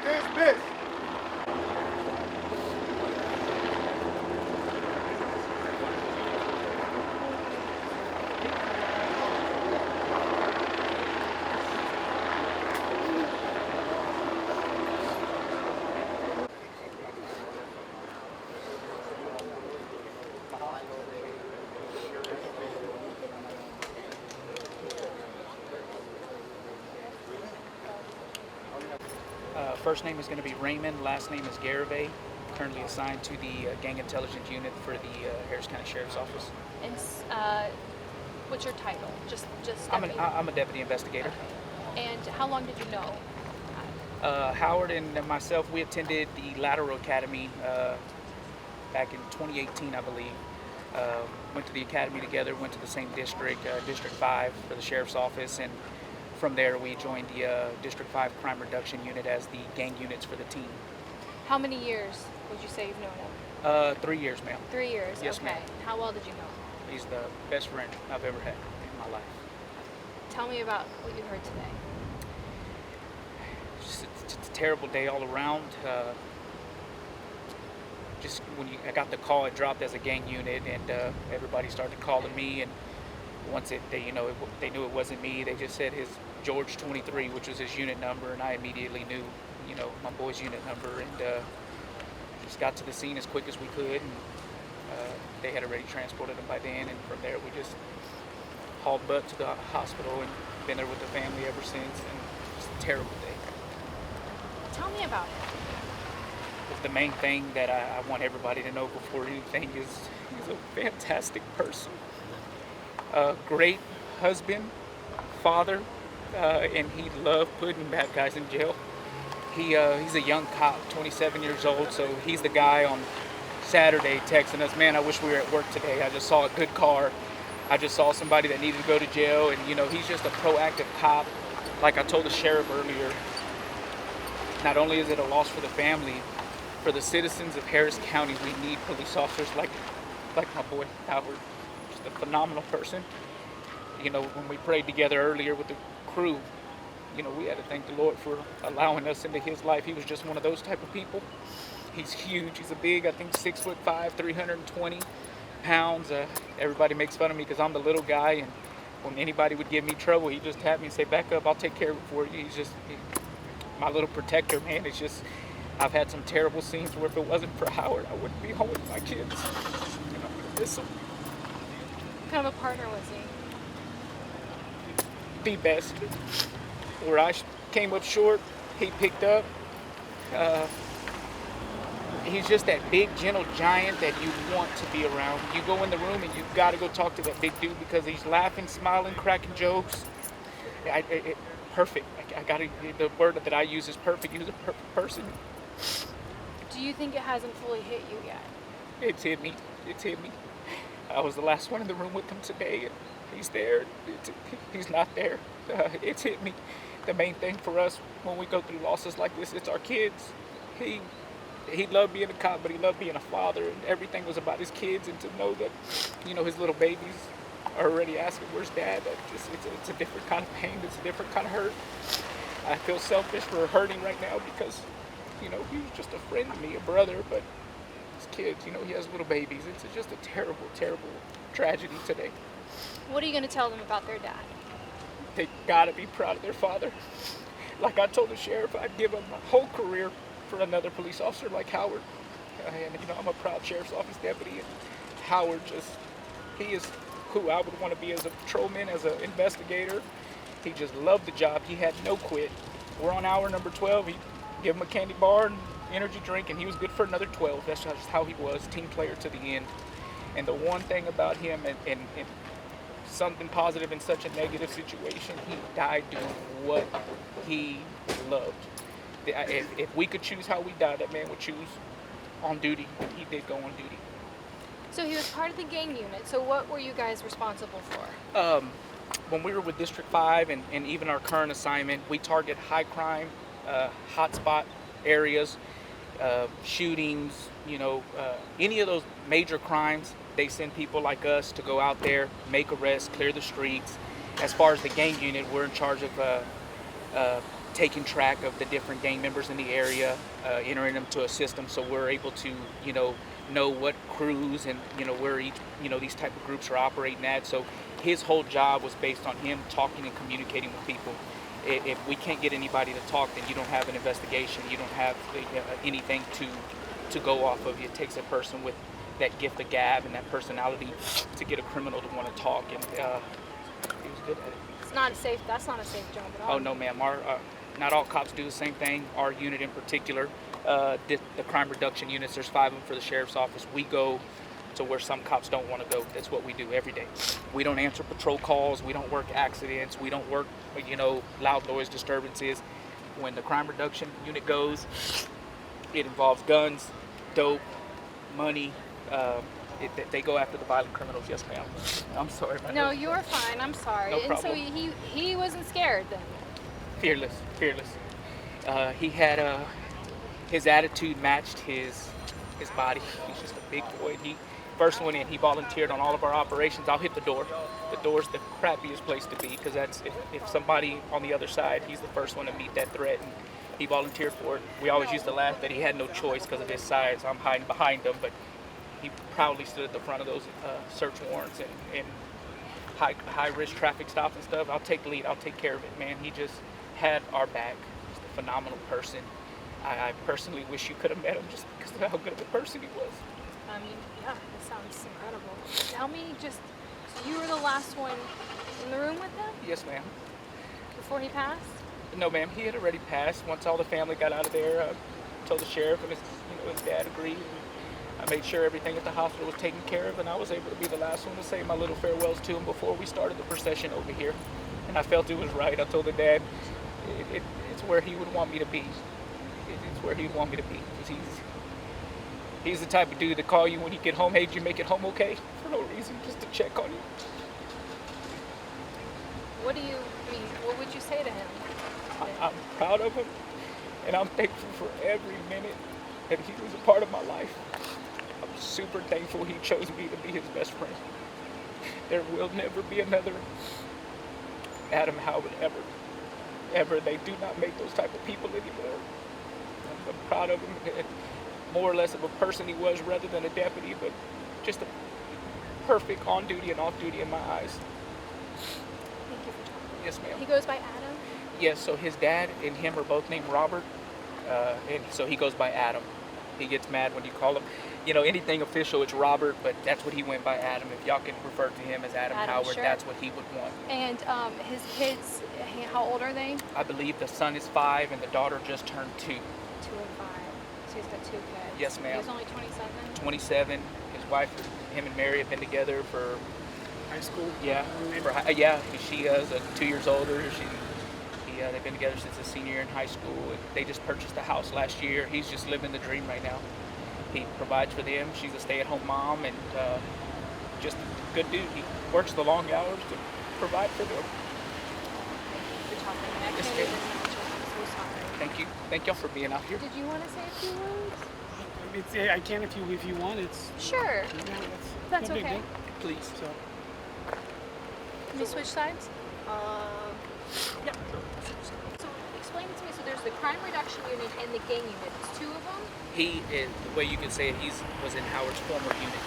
Dismiss. First name is going to be Raymond. Last name is Garibay. Currently assigned to the Gang Intelligence Unit for the Harris County Sheriff's Office. And what's your title? Just I'm a deputy investigator. Okay. And how long did you know? Howard and myself, we attended the Lateral Academy back in 2018, I believe. Went to the academy together, went to the same district, District 5 for the Sheriff's Office, and from there we joined the District 5 Crime Reduction Unit as the gang units for the team. How many years would you say you've known him? 3 years, ma'am. 3 years, Yes, okay. ma'am. How well did you know him? He's the best friend I've ever had in my life. Tell me about what you heard today. It's a terrible day all around. Just when I got the call, it dropped as a gang unit, and everybody started calling me. And once they knew it wasn't me. They just said his George 23, which was his unit number, and I immediately knew, my boy's unit number, and just got to the scene as quick as we could. And they had already transported him by then, and from there we just hauled butt to the hospital and been there with the family ever since. And it's a terrible day. Tell me about it. The main thing that I want everybody to know before anything is he's a fantastic person, a great husband, father, and he loved putting bad guys in jail. He's a young cop, 27 years old, so he's the guy on Saturday texting us, man, I wish we were at work today. I just saw a good car. I just saw somebody that needed to go to jail, and he's just a proactive cop. Like I told the sheriff earlier, not only is it a loss for the family, for the citizens of Harris County, we need police officers like my boy Howard. Just a phenomenal person. When we prayed together earlier with the crew, we had to thank the Lord for allowing us into his life. He was just one of those type of people. He's huge. He's a big, I think 6'5", 320 pounds. Everybody makes fun of me because I'm the little guy, and when anybody would give me trouble, he'd just tap me and say, back up, I'll take care of it for you. He's my little protector, man. It's just, I've had some terrible scenes where if it wasn't for Howard, I wouldn't be home with my kids. I miss him. What kind of a partner was he? The best. Where I came up short, he picked up. He's just that big, gentle giant that you want to be around. You go in the room and you've got to go talk to that big dude because he's laughing, smiling, cracking jokes. Perfect. The word that I use is perfect. He was a perfect person. Do you think it hasn't fully hit you yet? It's hit me. I was the last one in the room with him today, and he's there. He's not there. It's hit me. The main thing for us when we go through losses like this, it's our kids. He loved being a cop, but he loved being a father, and everything was about his kids. And to know that, his little babies are already asking, "Where's Dad?" It's a different kind of pain. It's a different kind of hurt. I feel selfish for hurting right now because, he was just a friend to me, a brother, but his kids, he has little babies. It's just a terrible, terrible tragedy today. What are you going to tell them about their dad? They gotta be proud of their father. Like I told the sheriff, I'd give him my whole career for another police officer like Howard. And I'm a proud sheriff's office deputy, and Howard he is who I would want to be as a patrolman, as an investigator. He just loved the job. He had no quit. We're on hour number 12. He give him a candy bar and energy drink, and he was good for another 12. That's just how he was, team player to the end. And the one thing about him, and something positive in such a negative situation, he died doing what he loved. If we could choose how we die, that man would choose on duty, and he did go on duty. So he was part of the gang unit. So what were you guys responsible for? When we were with District 5 and even our current assignment, we target high crime, hotspot areas, shootings, any of those major crimes. They send people like us to go out there, make arrests, clear the streets. As far as the gang unit, we're in charge of taking track of the different gang members in the area, entering them to a system so we're able to, know what crews and, where each, these type of groups are operating at. So his whole job was based on him talking and communicating with people. If we can't get anybody to talk, then you don't have an investigation. You don't have anything to go off of. It takes a person with that gift of gab and that personality to get a criminal to want to talk, and he was good at it. That's not a safe job at all. Oh no, ma'am. Not all cops do the same thing. Our unit in particular, the crime reduction units, there's 5 of them for the sheriff's office. We go to where some cops don't want to go. That's what we do every day. We don't answer patrol calls. We don't work accidents. We don't work, loud noise disturbances. When the crime reduction unit goes, it involves guns, dope, money. They go after the violent criminals. Yes, ma'am. I'm sorry. No, you're fine. I'm sorry. No and problem. so he wasn't scared then. Fearless. He had his attitude matched his body. He's just a big boy. He first one in. He volunteered on all of our operations. I'll hit the door. The door's the crappiest place to be because that's if somebody on the other side, he's the first one to meet that threat, and he volunteered for it. We always used to laugh that he had no choice because of his size. I'm hiding behind him, but he proudly stood at the front of those search warrants and high risk traffic stops and stuff. I'll take the lead. I'll take care of it, man. He just had our back. He's a phenomenal person. I personally wish you could have met him just because of how good of a person he was. I mean, yeah, that sounds incredible. Tell me so you were the last one in the room with him Yes, ma'am. before he passed? No, ma'am. He had already passed. Once all the family got out of there, I told the sheriff and his dad agreed. I made sure everything at the hospital was taken care of, and I was able to be the last one to say my little farewells to him before we started the procession over here. And I felt it was right. I told the dad it's where he would want me to be. It's where he'd want me to be. Because he's the type of dude to call you when you get home. Hey, did you make it home okay? For no reason, just to check on you. What would you say to him? I'm proud of him, and I'm thankful for every minute that he was a part of my life. I'm super thankful he chose me to be his best friend. There will never be another Adam Howard ever. They do not make those type of people anymore. I'm proud of him, and more or less of a person he was rather than a deputy, but just a perfect on duty and off duty in my eyes. Thank you for talking. Yes, ma'am. He goes by Adam? Yes, so his dad and him are both named Robert, and so he goes by Adam. He gets mad when you call him, anything official, it's Robert, but that's what he went by, Adam. If y'all can refer to him as Adam Howard, sure. that's what he would want. And his kids, how old are they? I believe the son is 5 and the daughter just turned 2. 2 and 5. So he's got 2 kids. Yes, ma'am. He's only 27? 27. His wife, him and Mary have been together for High school? Yeah, she is 2 years older. They've been together since a senior year in high school. And they just purchased a house last year. He's just living the dream right now. He provides for them. She's a stay-at-home mom and just a good dude. He works the long hours to provide for them. Thank you for talking. I Yes, can't ma'am. even imagine. I'm so sorry. Thank you. Thank y'all for being out here. Did you want to say a few words? I can if you want. It's Sure. That's no big okay. deal. Please. So Can we switch sides? Yeah. So explain it to me. So there's the crime reduction unit and the gang unit. It's 2 of them. He is, the way you can say it, was in Howard's former unit.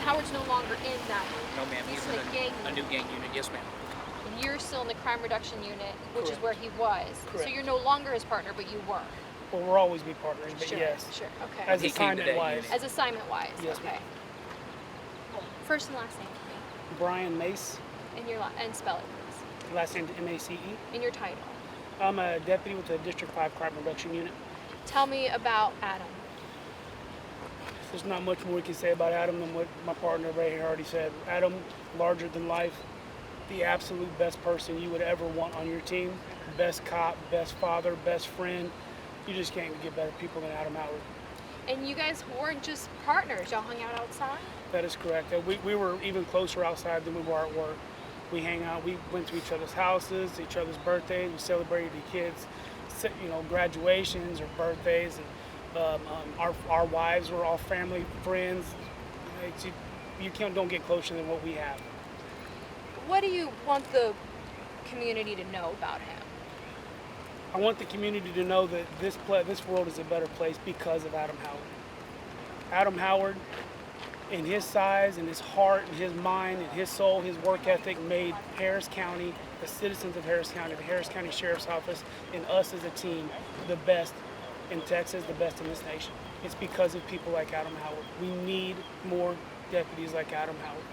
Howard's no longer in that unit. No, ma'am. He's He's in in the gang a new unit. gang unit. Yes, ma'am. And you're still in the crime reduction unit, which is Correct. where he was. So Correct. you're no longer his partner, but you were. well, we'll always be partners, but Sure. yes, Sure. Okay. as He came to that assignment wise, unit. As assignment wise. Yes, Okay. First and last name for me. Brian Mace, And and spell it, please. last name MACE. And your title. I'm a deputy with the District 5 Crime Reduction Unit. Tell me about Adam. There's not much more we can say about Adam than what my partner right here already said. Adam, larger than life, the absolute best person you would ever want on your team. Best cop, best father, best friend. You just can't get better people than Adam Howard. And you guys weren't just partners. Y'all hung out outside? That is correct. We were even closer outside than we were at work. We hang out. We went to each other's houses, each other's birthdays. We celebrated the kids, graduations or birthdays. And our wives were all family friends. Don't get closer than what we have. What do you want the community to know about him? I want the community to know that this world is a better place because of Adam Howard. Adam Howard, in his size and his heart and his mind and his soul, his work ethic made Harris County, the citizens of Harris County, the Harris County Sheriff's Office, and us as a team, the best in Texas, the best in this nation. It's because of people like Adam Howard. We need more deputies like Adam Howard.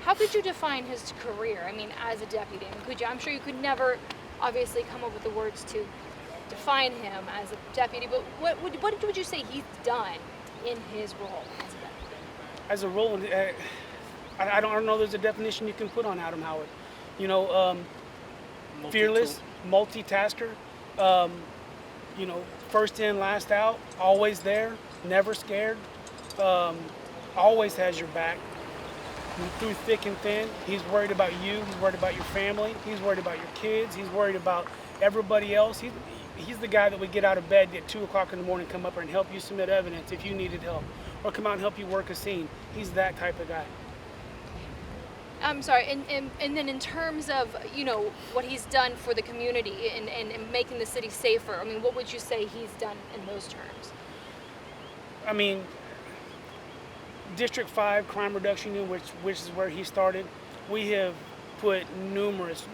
How could you define his career? I mean, as a deputy, I mean, could you? I'm sure you could never, obviously, come up with the words to define him as a deputy. But what would you say he's done in his role as a deputy? As a role, I don't know. There's a definition you can put on Adam Howard. You know, fearless, multitasker. You know, first in, last out, always there, never scared. Always has your back. Through thick and thin, he's worried about you. He's worried about your family. He's worried about your kids. He's worried about everybody else. He's the guy that would get out of bed at 2 o'clock in the morning, come up and help you submit evidence if you needed help, or come out and help you work a scene. He's that type of guy. I'm sorry, and then in terms of, you know, what he's done for the community and making the city safer, I mean, what would you say he's done in those terms? I mean, District 5 Crime Reduction Unit, which is where he started, we have put numerous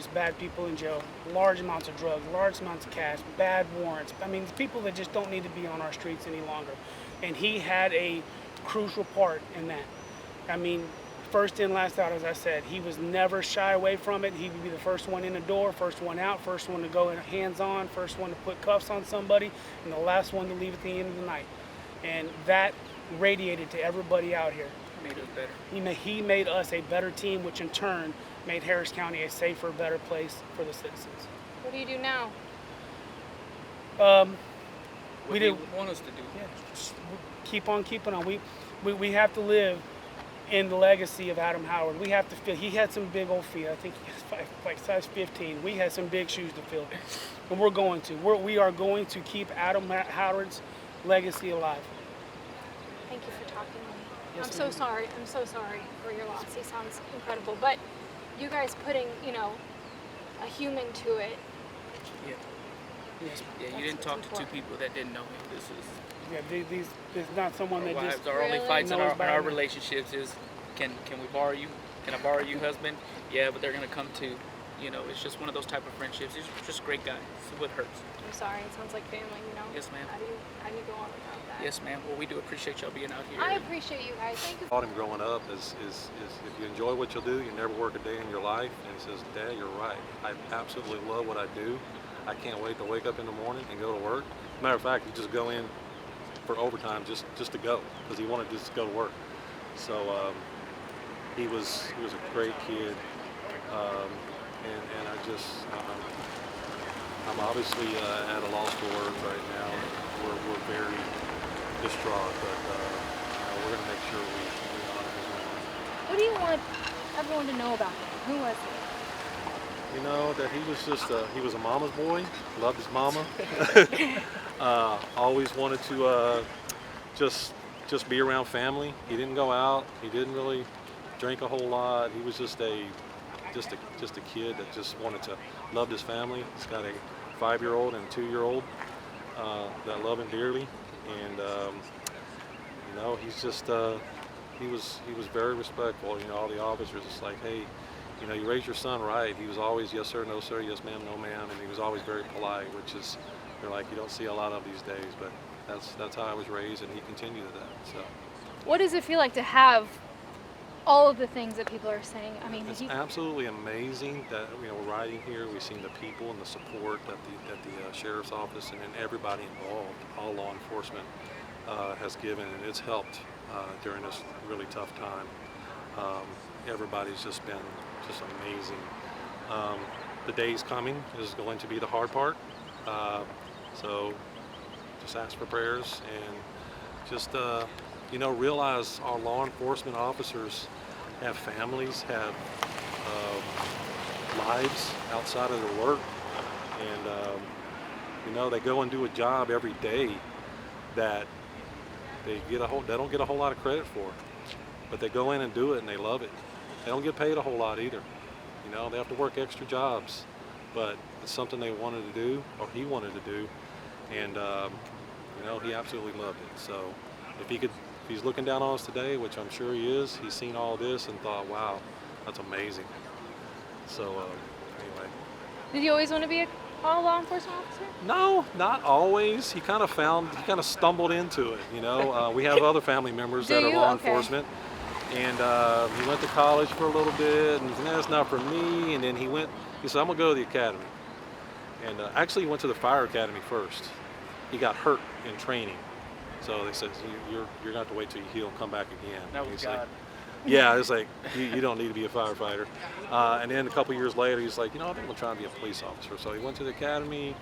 bad people in jail, large amounts of drugs, large amounts of cash, bad warrants. I mean, people that just don't need to be on our streets any longer. And he had a crucial part in that. I mean, first in, last out, as I said. He was never shy away from it. He would be the first one in the door, first one out, first one to go hands-on, first one to put cuffs on somebody, and the last one to leave at the end of the night. And that radiated to everybody out here. Made us better. He made us a better team, which in turn made Harris County a safer, better place for the citizens. What do you do now? What We do do. you want us to do? Yeah, just keep on keeping on. We have to live in the legacy of Adam Howard. We have to fill. He had some big old feet. I think he was like size 15. We had some big shoes to fill, and we're going to. We are going to keep Adam Howard's legacy alive. Thank you for talking to me. Yes, I'm so ma'am. sorry. I'm so sorry for your loss. He sounds incredible. But you guys putting, you know, a human to it. Yeah. Yes. Yeah, you That's didn't talk what's to two important. people that didn't know him. This is Yeah. These is not someone our that wives. just. Our only Really? fights in knows our about it. relationships is, can we borrow you? Can I borrow you, husband? Yeah, but they're gonna come to, you know, it's just one of those type of friendships. He's just a great guy. This is what hurts. I'm sorry. It sounds like family, you know. Yes, ma'am. How do you go on without that? Yes, ma'am. Well, we do appreciate y'all being out here. I appreciate you guys. Thank you. Taught him growing up is if you enjoy what you do, you never work a day in your life. And he says, Dad, you're right. I absolutely love what I do. I can't wait to wake up in the morning and go to work. Matter of fact, he just go in for overtime just to go because he wanted to just go to work. So he was a great kid, and I just I'm obviously at a loss for words right now. We're very distraught, but we're going to make sure we honor his memory. What do you want everyone to know about him? Who was he? You know that he was just he was a mama's boy, loved his mama. Always wanted to just be around family. He didn't go out. He didn't really drink a whole lot. He was just a kid that just wanted to love his family. He's got a 5-year-old and a 2-year-old that love him dearly, and you know, he's just he was very respectful. You know, all the officers just like, hey, you know, you raised your son right. He was always yes sir, no sir, yes ma'am, no ma'am, and he was always very polite, which is you're like you don't see a lot of these days. But that's how I was raised, and he continued that. So What does it feel like to have all of the things that people are saying? I mean, it's absolutely amazing that we're riding here. We've seen the people and the support that the sheriff's office and then everybody involved, all law enforcement, has given, and it's helped during this really tough time. Everybody's just been just amazing. The days coming is going to be the hard part. So just ask for prayers and just realize our law enforcement officers have families, have lives outside of their work, and they go and do a job every day that they don't get a whole lot of credit for, but they go in and do it and they love it. They don't get paid a whole lot either. They have to work extra jobs, but it's something they wanted to do, or he wanted to do, and you know, he absolutely loved it. So if he's looking down on us today, which I'm sure he is, he's seen all this and thought, wow, that's amazing. So anyway. Did you always want to be a law enforcement officer? No, not always. He kind of stumbled into it, you know. We have other family members Do that are you? law Okay. enforcement, and he went to college for a little bit, and that's not for me. And then he said, I'm gonna go to the academy. And actually he went to the fire academy first. He got hurt in training. So they said, you're gonna have to wait till you heal and come back again. That was He's God. like, yeah, it's like, you don't need to be a firefighter. And then a couple years later, he's like, you know, I think I'm gonna try to be a police officer. So he went to the academy,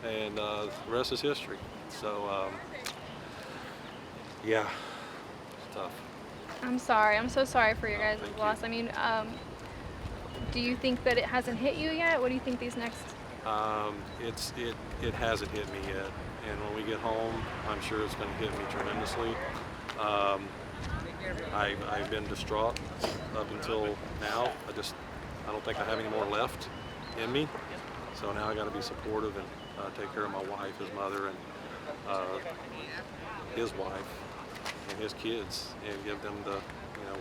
and the rest is history. So, yeah, it's tough. I'm sorry. I'm so sorry for your No, guys' thank loss. you. I mean, do you think that it hasn't hit you yet? What do you think these next? It hasn't hit me yet. And when we get home, I'm sure it's going to hit me tremendously. I've been distraught up until now. I don't think I have any more left in me. So now I got to be supportive and take care of my wife, his mother, and his wife, and his kids, and give them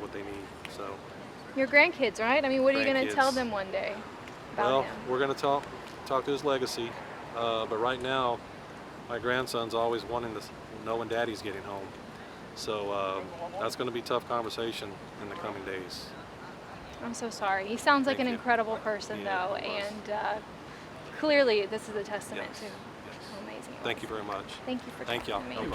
what they need. So. Your grandkids, right? I mean, what are you going to tell Grandkids. them one day about Well, him? we're going to talk to his legacy, but right now, my grandson's always wanting to know when Daddy's getting home. So that's going to be a tough conversation in the coming days. I'm so sorry. He sounds like Thank an you. incredible person, Yeah, though, he was. and clearly this is a testament Yes. to how amazing. he Thank was. you very much. Thank you for Thank y'all. talking to me. No